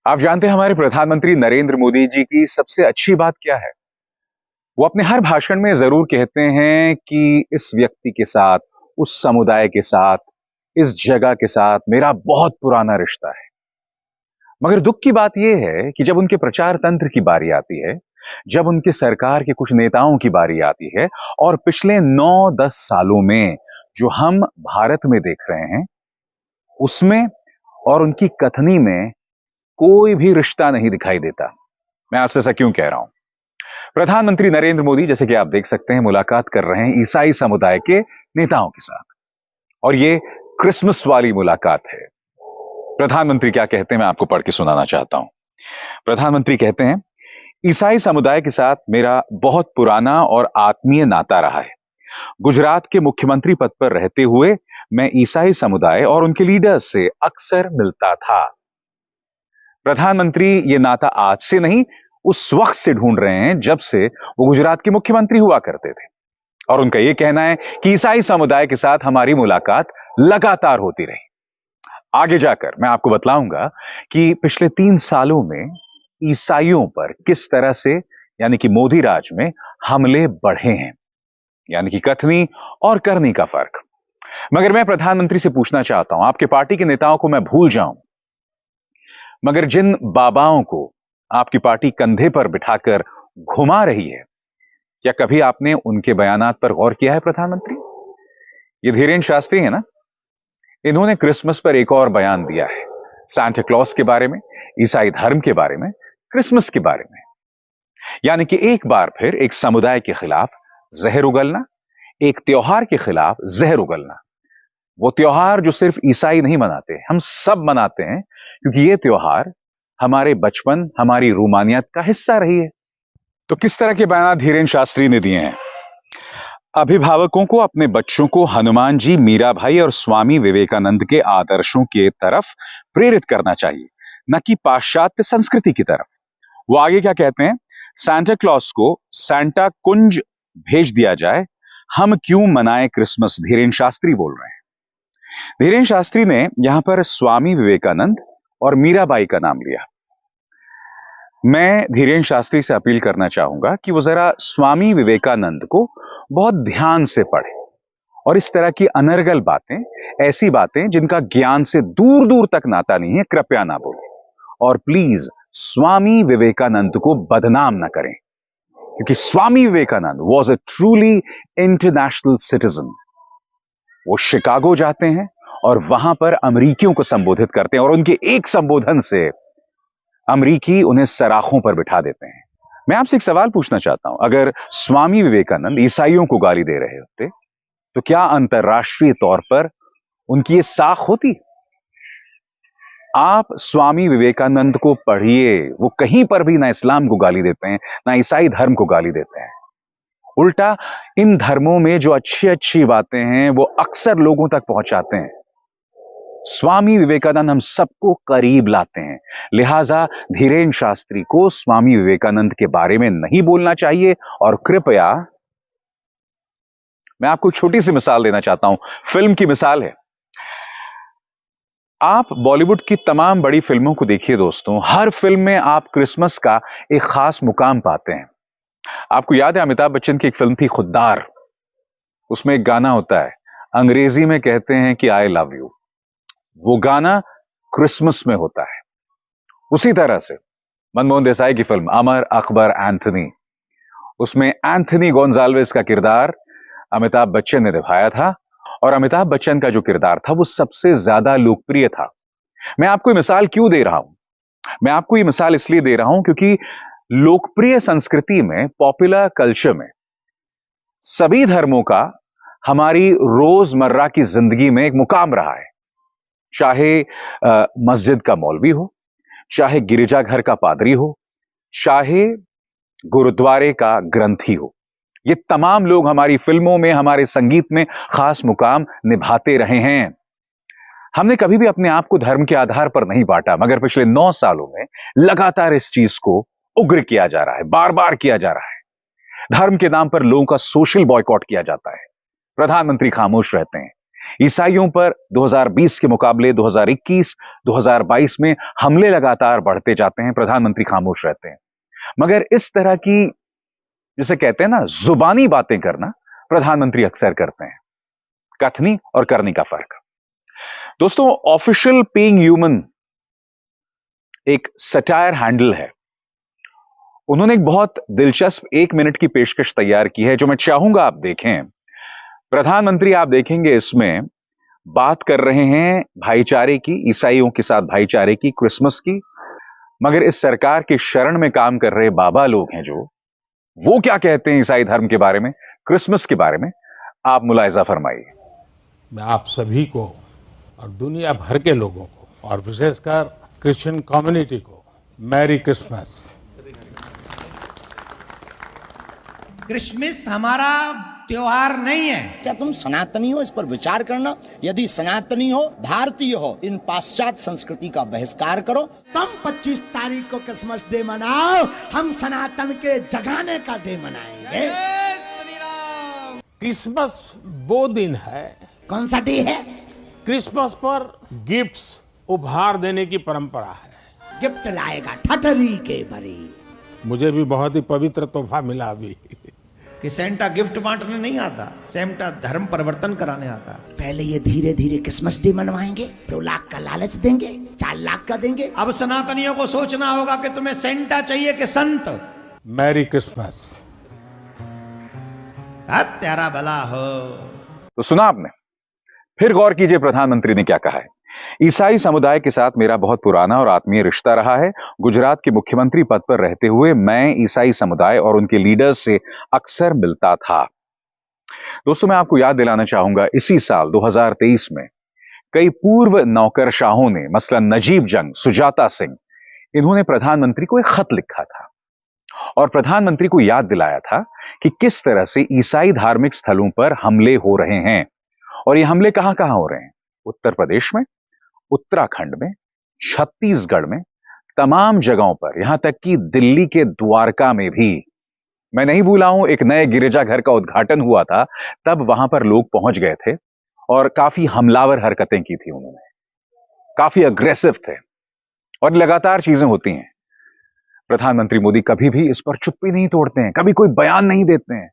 आप जानते हैं हमारे प्रधानमंत्री नरेंद्र मोदी जी की सबसे अच्छी बात क्या है? वो अपने हर भाषण में जरूर कहते हैं कि इस व्यक्ति के साथ, उस समुदाय के साथ, इस जगह के साथ मेरा बहुत पुराना रिश्ता है। मगर दुख की बात यह है कि जब उनके प्रचार तंत्र की बारी आती है, जब उनके सरकार के कुछ नेताओं की बारी आती है और पिछले 9-10 सालों में जो हम भारत में देख रहे हैं, उसमें और उनकी कथनी में कोई भी रिश्ता नहीं दिखाई देता। मैं आपसे ऐसा क्यों कह रहा हूं? प्रधानमंत्री नरेंद्र मोदी जैसे कि आप देख सकते हैं मुलाकात कर रहे हैं ईसाई समुदाय के नेताओं के साथ और ये क्रिसमस वाली मुलाकात है। प्रधानमंत्री क्या कहते हैं मैं आपको पढ़ के सुनाना चाहता हूं। प्रधानमंत्री कहते हैं, ईसाई समुदाय के साथ मेरा बहुत पुराना और आत्मीय नाता रहा है। गुजरात के मुख्यमंत्री पद पर रहते हुए मैं ईसाई समुदाय और उनके लीडर्स से अक्सर मिलता था। प्रधानमंत्री ये नाता आज से नहीं, उस वक्त से ढूंढ रहे हैं जब से वो गुजरात के मुख्यमंत्री हुआ करते थे और उनका यह कहना है कि ईसाई समुदाय के साथ हमारी मुलाकात लगातार होती रही। आगे जाकर मैं आपको बतलाऊंगा कि पिछले 3 सालों में ईसाइयों पर किस तरह से यानी कि मोदी राज में हमले बढ़े हैं, यानी कि कथनी और करनी का फर्क। मगर मैं प्रधानमंत्री से पूछना चाहता हूं, आपके पार्टी के नेताओं को मैं भूल जाऊं, मगर जिन बाबाओं को आपकी पार्टी कंधे पर बिठाकर घुमा रही है, क्या कभी आपने उनके बयानात पर गौर किया है प्रधानमंत्री? ये धीरेन्द्र शास्त्री है ना, इन्होंने क्रिसमस पर एक और बयान दिया है, सांता क्लॉज के बारे में, ईसाई धर्म के बारे में, क्रिसमस के बारे में। यानी कि एक बार फिर एक समुदाय के खिलाफ जहर उगलना, एक त्योहार के खिलाफ जहर उगलना। वो त्योहार जो सिर्फ ईसाई नहीं मनाते, हम सब मनाते हैं, क्योंकि ये त्योहार हमारे बचपन, हमारी रूमानियत का हिस्सा रही है। तो किस तरह के बयान धीरेन्द्र शास्त्री ने दिए हैं? अभिभावकों को अपने बच्चों को हनुमान जी, मीराभाई और स्वामी विवेकानंद के आदर्शों के तरफ प्रेरित करना चाहिए, न कि पाश्चात्य संस्कृति की तरफ। वो आगे क्या कहते हैं? सांता क्लॉज को सांता कुंज भेज दिया जाए, हम क्यों मनाएं क्रिसमस? धीरेन्द्र शास्त्री बोल रहे हैं। धीरेन्द्र शास्त्री ने यहां पर स्वामी विवेकानंद और मीराबाई का नाम लिया। मैं धीरेन्द्र शास्त्री से अपील करना चाहूंगा कि वो जरा स्वामी विवेकानंद को बहुत ध्यान से पढ़े और इस तरह की अनर्गल बातें, ऐसी बातें जिनका ज्ञान से दूर दूर तक नाता नहीं है, कृपया ना बोले। और प्लीज स्वामी विवेकानंद को बदनाम ना करें, क्योंकि Swami Vivekananda was a truly international citizen. वो शिकागो जाते हैं और वहां पर अमेरिकियों को संबोधित करते हैं और उनके एक संबोधन से अमेरिकी उन्हें सराखों पर बिठा देते हैं। मैं आपसे एक सवाल पूछना चाहता हूं, अगर स्वामी विवेकानंद ईसाइयों को गाली दे रहे होते तो क्या अंतर्राष्ट्रीय तौर पर उनकी ये साख होती? आप स्वामी विवेकानंद को पढ़िए, वो कहीं पर भी ना इस्लाम को गाली देते हैं, ना ईसाई धर्म को गाली देते हैं। उल्टा इन धर्मों में जो अच्छी अच्छी बातें हैं वो अक्सर लोगों तक पहुंचाते हैं। स्वामी विवेकानंद हम सबको करीब लाते हैं, लिहाजा धीरेन्द्र शास्त्री को स्वामी विवेकानंद के बारे में नहीं बोलना चाहिए। और कृपया, मैं आपको छोटी सी मिसाल देना चाहता हूं, फिल्म की मिसाल है। आप बॉलीवुड की तमाम बड़ी फिल्मों को देखिए दोस्तों, हर फिल्म में आप क्रिसमस का एक खास मुकाम पाते हैं। आपको याद है अमिताभ बच्चन की एक फिल्म थी खुद्दार, उसमें एक गाना होता है, अंग्रेजी में कहते हैं कि आई लव यू। वो गाना क्रिसमस में होता है। उसी तरह से मनमोहन देसाई की फिल्म अमर अकबर एंथनी, उसमें एंथनी गोंजाल्वेस का किरदार अमिताभ बच्चन ने निभाया था और अमिताभ बच्चन का जो किरदार था वो सबसे ज्यादा लोकप्रिय था। मैं आपको ये मिसाल क्यों दे रहा हूं? मैं आपको ये मिसाल इसलिए दे रहा हूं क्योंकि लोकप्रिय संस्कृति में, पॉपुलर कल्चर में, सभी धर्मों का हमारी रोजमर्रा की जिंदगी में एक मुकाम रहा है। चाहे मस्जिद का मौलवी हो, चाहे गिरजाघर का पादरी हो, चाहे गुरुद्वारे का ग्रंथी हो, ये तमाम लोग हमारी फिल्मों में, हमारे संगीत में खास मुकाम निभाते रहे हैं। हमने कभी भी अपने आप को धर्म के आधार पर नहीं बांटा, मगर पिछले 9 सालों में लगातार इस चीज को उग्र किया जा रहा है, बार बार किया जा रहा है। धर्म के नाम पर लोगों का सोशल बॉयकॉट किया जाता है। प्रधानमंत्री खामोश रहते हैं, ईसाइयों पर 2020 के मुकाबले 2021, 2022 में हमले लगातार बढ़ते जाते हैं, प्रधानमंत्री खामोश रहते हैं। मगर इस तरह की, जिसे कहते हैं ना, जुबानी बातें करना प्रधानमंत्री अक्सर करते हैं। कथनी और करनी का फर्क। दोस्तों, ऑफिशियल पेइंग ह्यूमन एक सटायर हैंडल है। उन्होंने एक बहुत दिलचस्प 1 मिनट की पेशकश तैयार की है, जो मैं चाहूंगा आप देखें। प्रधानमंत्री, आप देखेंगे, इसमें बात कर रहे हैं भाईचारे की, ईसाइयों के साथ भाईचारे की, क्रिसमस की। मगर इस सरकार के शरण में काम कर रहे बाबा लोग हैं जो, वो क्या कहते हैं ईसाई धर्म के बारे में, क्रिसमस के बारे में, आप मुलाहिजा फरमाइए। मैं आप सभी को और दुनिया भर के लोगों को और विशेषकर क्रिश्चियन कम्युनिटी को मैरी क्रिसमस। क्रिसमस हमारा त्योहार नहीं है। क्या तुम सनातनी हो? इस पर विचार करना। यदि सनातनी हो, भारतीय हो, इन पाश्चात्य संस्कृति का बहिष्कार करो। तुम 25 तारीख को क्रिसमस डे मनाओ, हम सनातन के जगाने का डे मनाएंगे। क्रिसमस वो दिन है। कौन सा डे है? क्रिसमस पर गिफ्ट्स, उपहार देने की परंपरा है। गिफ्ट लाएगा ठठरी के भरी। मुझे भी बहुत ही पवित्र तोहफा मिला अभी कि सेंटा गिफ्ट बांटने नहीं आता, सेंटा धर्म परिवर्तन कराने आता। पहले ये धीरे धीरे क्रिसमस डे मनवाएंगे, 2 लाख का लालच देंगे, 4 लाख का देंगे। अब सनातनियों को सोचना होगा कि तुम्हें सेंटा चाहिए कि संत। Merry Christmas. तेरा भला हो। तो सुना आपने। फिर गौर कीजिए प्रधानमंत्री ने क्या कहा है। ईसाई समुदाय के साथ मेरा बहुत पुराना और आत्मीय रिश्ता रहा है। गुजरात के मुख्यमंत्री पद पर रहते हुए मैं ईसाई समुदाय और उनके लीडर्स से अक्सर मिलता था। दोस्तों, मैं आपको याद दिलाना चाहूंगा, इसी साल 2023 में कई पूर्व नौकरशाहों ने, मसलन नजीब जंग, सुजाता सिंह, इन्होंने प्रधानमंत्री को एक खत लिखा था और प्रधानमंत्री को याद दिलाया था कि किस तरह से ईसाई धार्मिक स्थलों पर हमले हो रहे हैं। और ये हमले कहां कहां हो रहे हैं? उत्तर प्रदेश में, उत्तराखंड में, छत्तीसगढ़ में, तमाम जगहों पर, यहां तक कि दिल्ली के द्वारका में भी। मैं नहीं भूला हूं, एक नए गिरिजाघर का उद्घाटन हुआ था, तब वहां पर लोग पहुंच गए थे और काफी हमलावर हरकतें की थी उन्होंने, काफी अग्रेसिव थे। और लगातार चीजें होती हैं। प्रधानमंत्री मोदी कभी भी इस पर चुप्पी नहीं तोड़ते हैं, कभी कोई बयान नहीं देते हैं।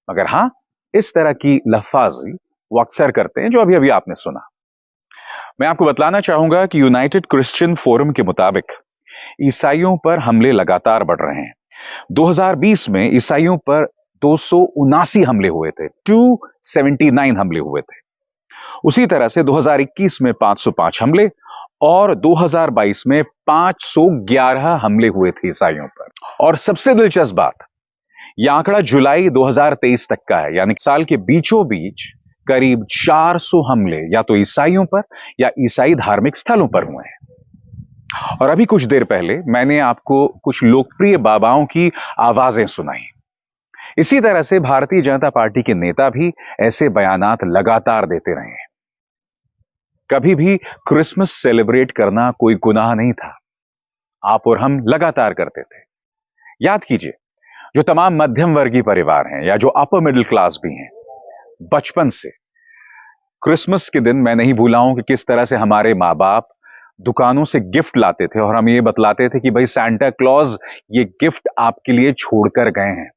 मगर हां, इस तरह की लफ्फाजी वो अक्सर करते हैं, जो अभी अभी आपने सुना। मैं आपको बतलाना चाहूंगा कि यूनाइटेड क्रिश्चियन फोरम के मुताबिक ईसाइयों पर हमले लगातार बढ़ रहे हैं। 2020 में ईसाइयों पर 279 हमले हुए थे, 279 हमले हुए थे। उसी तरह से 2021 में 505 हमले और 2022 में 511 हमले हुए थे ईसाइयों पर। और सबसे दिलचस्प बात, यह आंकड़ा जुलाई 2023 तक का है, यानी साल के बीचों बीच करीब 400 हमले या तो ईसाइयों पर या ईसाई धार्मिक स्थलों पर हुए हैं। और अभी कुछ देर पहले मैंने आपको कुछ लोकप्रिय बाबाओं की आवाजें सुनाई। इसी तरह से भारतीय जनता पार्टी के नेता भी ऐसे बयानात लगातार देते रहे हैं। कभी भी क्रिसमस सेलिब्रेट करना कोई गुनाह नहीं था। आप और हम लगातार करते थे। याद कीजिए, जो तमाम मध्यम वर्गीय परिवार हैं या जो अपर मिडिल क्लास भी हैं, बचपन से क्रिसमस के दिन मैं नहीं भूला हूं कि किस तरह से हमारे मां बाप दुकानों से गिफ्ट लाते थे और हम ये बतलाते थे कि भाई सांता क्लॉज ये गिफ्ट आपके लिए छोड़कर गए हैं।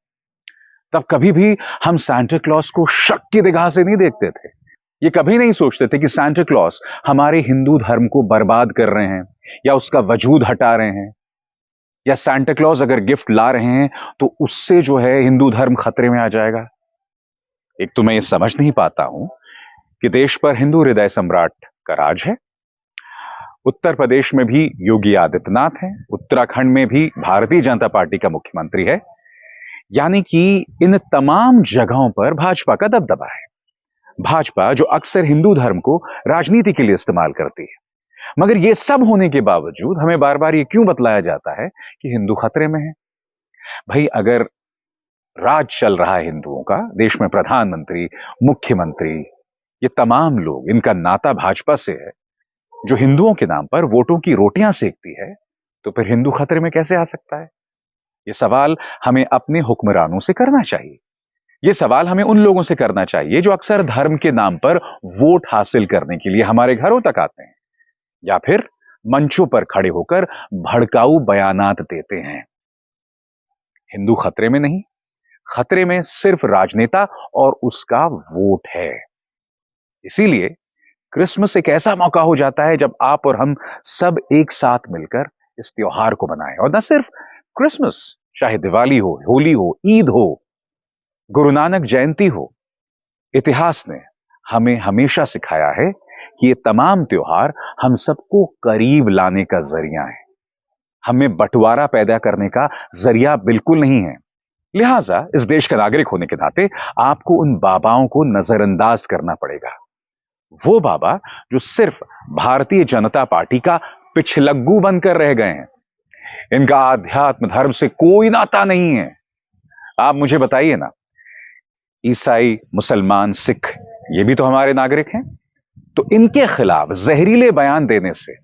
तब कभी भी हम सांता क्लॉज को शक की निगाह से नहीं देखते थे। ये कभी नहीं सोचते थे कि सांता क्लॉज हमारे हिंदू धर्म को बर्बाद कर रहे हैं या उसका वजूद हटा रहे हैं, या सांता क्लॉज अगर गिफ्ट ला रहे हैं तो उससे जो है हिंदू धर्म खतरे में आ जाएगा। एक तो मैं ये समझ नहीं पाता हूं कि देश पर हिंदू हृदय सम्राट का राज है। उत्तर प्रदेश में भी योगी आदित्यनाथ हैं, उत्तराखंड में भी भारतीय जनता पार्टी का मुख्यमंत्री है, यानी कि इन तमाम जगहों पर भाजपा का दबदबा है। भाजपा जो अक्सर हिंदू धर्म को राजनीति के लिए इस्तेमाल करती है। मगर यह सब होने के बावजूद हमें बार बार यह क्यों बतलाया जाता है कि हिंदू खतरे में है? भाई, अगर राज चल रहा है हिंदुओं का, देश में प्रधानमंत्री, मुख्यमंत्री, ये तमाम लोग, इनका नाता भाजपा से है, जो हिंदुओं के नाम पर वोटों की रोटियां सेकती है, तो फिर हिंदू खतरे में कैसे आ सकता है? ये सवाल हमें अपने हुक्मरानों से करना चाहिए। यह सवाल हमें उन लोगों से करना चाहिए जो अक्सर धर्म के नाम पर वोट हासिल करने के लिए हमारे घरों तक आते हैं या फिर मंचों पर खड़े होकर भड़काऊ बयानात देते हैं। हिंदू खतरे में नहीं, खतरे में सिर्फ राजनेता और उसका वोट है। इसीलिए क्रिसमस एक ऐसा मौका हो जाता है जब आप और हम सब एक साथ मिलकर इस त्योहार को मनाएं। और न सिर्फ क्रिसमस, चाहे दिवाली हो, होली हो, ईद हो, गुरु नानक जयंती हो, इतिहास ने हमें हमेशा सिखाया है कि ये तमाम त्योहार हम सबको करीब लाने का जरिया है, हमें बंटवारा पैदा करने का जरिया बिल्कुल नहीं है। लिहाजा इस देश का नागरिक होने के नाते आपको उन बाबाओं को नजरअंदाज करना पड़ेगा। वो बाबा जो सिर्फ भारतीय जनता पार्टी का पिछलग्गू बनकर रह गए हैं। इनका आध्यात्म धर्म से कोई नाता नहीं है। आप मुझे बताइए ना, ईसाई, मुसलमान, सिख, ये भी तो हमारे नागरिक हैं। तो इनके खिलाफ जहरीले बयान देने से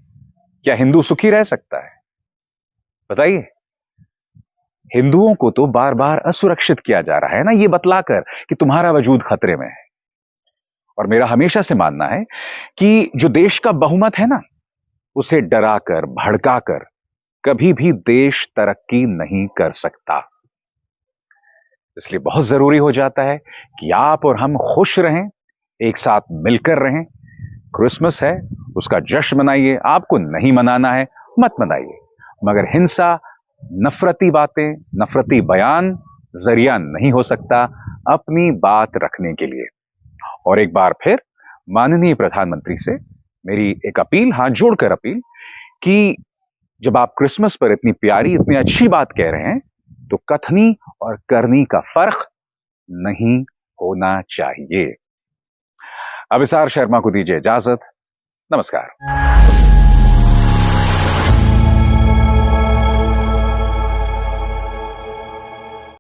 क्या हिंदू सुखी रह सकता है? बताइए। हिंदुओं को तो बार बार असुरक्षित किया जा रहा है ना, ये बतलाकर कि तुम्हारा वजूद खतरे में है। और मेरा हमेशा से मानना है कि जो देश का बहुमत है ना, उसे डराकर, भड़काकर कभी भी देश तरक्की नहीं कर सकता। इसलिए बहुत जरूरी हो जाता है कि आप और हम खुश रहें, एक साथ मिलकर रहें। क्रिसमस है, उसका जश्न मनाइए। आपको नहीं मनाना है, मत मनाइए, मगर हिंसा, नफरती बातें, नफरती बयान जरिया नहीं हो सकता अपनी बात रखने के लिए। और एक बार फिर माननीय प्रधानमंत्री से मेरी एक अपील, हाथ जोड़कर अपील, कि जब आप क्रिसमस पर इतनी प्यारी, इतनी अच्छी बात कह रहे हैं, तो कथनी और करनी का फर्क नहीं होना चाहिए। अभिसार शर्मा को दीजिए इजाजत। नमस्कार।